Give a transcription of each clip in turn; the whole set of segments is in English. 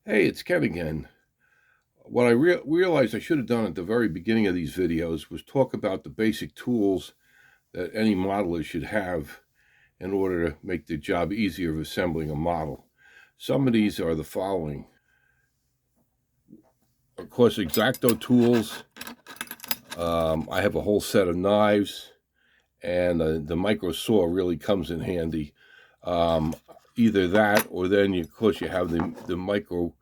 Hey, it's Ken again. What I realized I should have done at the very beginning of these videos was talk about the basic tools that any modeler should have in order to make the job easier of assembling a model. Some of these are the following. Of course, X-Acto tools. I have a whole set of knives, and the micro saw really comes in handy. Um, Either that, or then, of course, you have the micro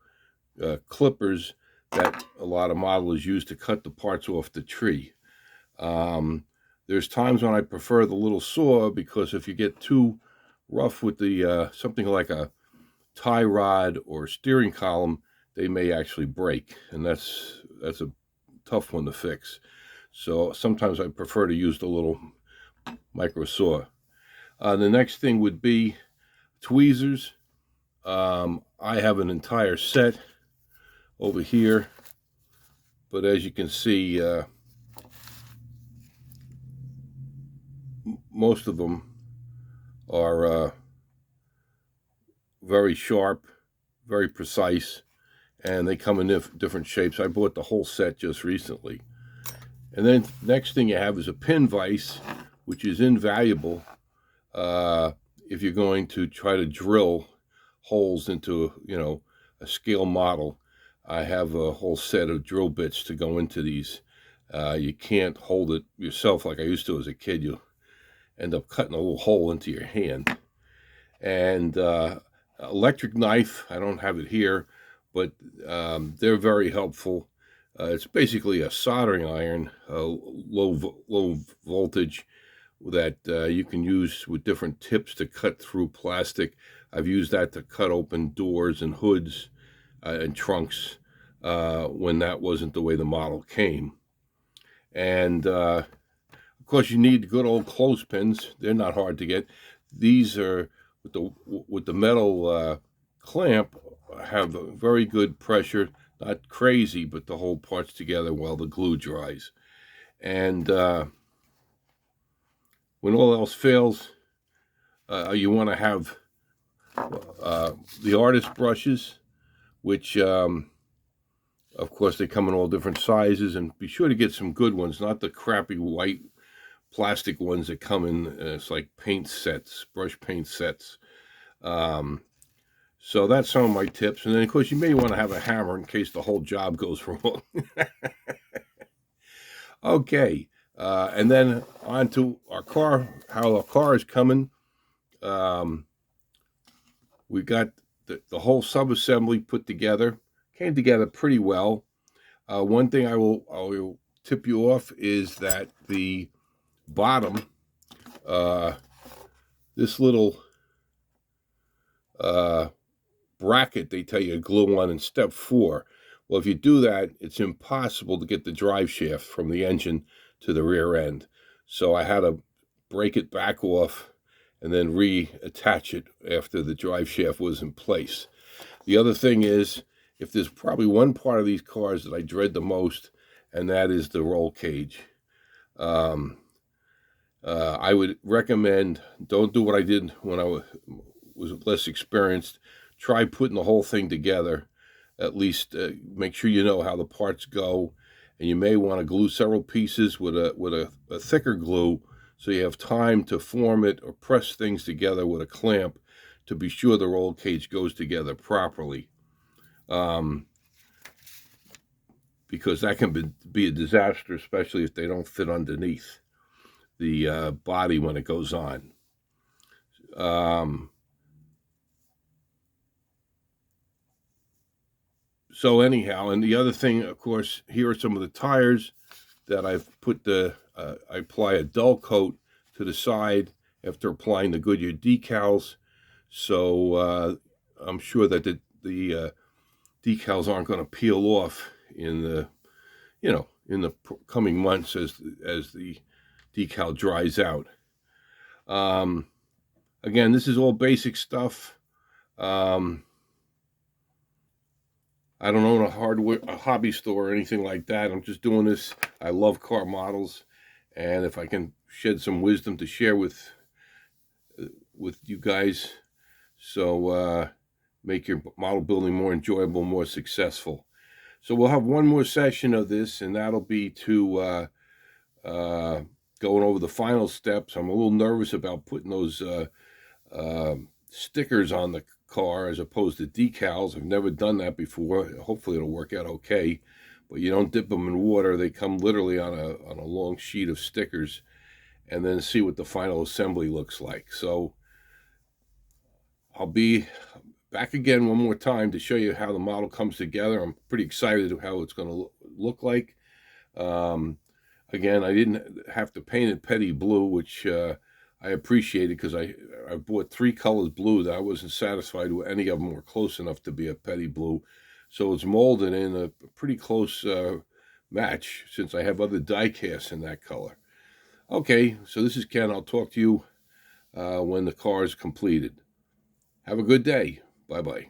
clippers that a lot of modelers use to cut the parts off the tree. Um, there's times when I prefer the little saw because if you get too rough with the something like a tie rod or steering column, they may actually break, and that's a tough one to fix. So sometimes I prefer to use the little micro saw. The next thing would be tweezers. I have an entire set over here, but as you can see, most of them are very sharp, very precise, and they come in different shapes. I bought the whole set just recently. And then next thing you have is a pin vise, which is invaluable uh, if you're going to try to drill holes into, a scale model. I have a whole set of drill bits to go into these. You can't hold it yourself like I used to as a kid. You end up cutting a little hole into your hand. And electric knife, I don't have it here, but they're very helpful. It's basically a soldering iron, low voltage, that you can use with different tips to cut through plastic. I've used that to cut open doors and hoods and trunks when that wasn't the way the model came. And of course, you need good old clothespins. They're not hard to get. These are with the metal clamp, have a very good pressure, not crazy, but to hold parts together while the glue dries. And when all else fails, you want to have the artist brushes, which of course they come in all different sizes, and be sure to get some good ones, not the crappy white plastic ones that come in. It's like paint sets, brush paint sets. Um, so that's some of my tips. And then, of course, you may want to have a hammer in case the whole job goes wrong. Okay. And then on to our car, how our car is coming. Um, we got the whole subassembly put together. Came together pretty well. One thing I will tip you off is that the bottom, uh, this little uh, bracket they tell you to glue on in step 4. Well, if you do that, it's impossible to get the drive shaft from the engine to the rear end. So I had to break it back off and then reattach it after the drive shaft was in place. The other thing is, if there's probably one part of these cars that I dread the most, and that is the roll cage. Um, I would recommend, don't do what I did when I was less experienced. Try putting the whole thing together. At least make sure you know how the parts go, and you may want to glue several pieces with a thicker glue, so you have time to form it or press things together with a clamp to be sure the roll cage goes together properly. Because that can be a disaster, especially if they don't fit underneath the body when it goes on. Um, so anyhow, and the other thing, of course, here are some of the tires that I've put I apply a dull coat to the side after applying the Goodyear decals. So I'm sure that the decals aren't going to peel off in the coming months as the decal dries out. Um, Again, this is all basic stuff. Um, I don't own a hobby store or anything like that. I'm just doing this. I love car models, and if I can shed some wisdom to share with you guys, so make your model building more enjoyable, more successful. So we'll have one more session of this, and that'll be to going over the final steps. I'm a little nervous about putting those stickers on the car as opposed to decals. I've never done that before. Hopefully it'll work out okay. But you don't dip them in water. They come literally on a long sheet of stickers, and then see what the final assembly looks like. So I'll be back again one more time to show you how the model comes together. I'm pretty excited how it's going to look like. Again, I didn't have to paint it petty blue, which I appreciated, because I bought 3 colors blue that I wasn't satisfied with any of them were close enough to be a petty blue. So it's molded in a pretty close match, since I have other die casts in that color. Okay, so this is Ken. I'll talk to you when the car is completed. Have a good day. Bye-bye.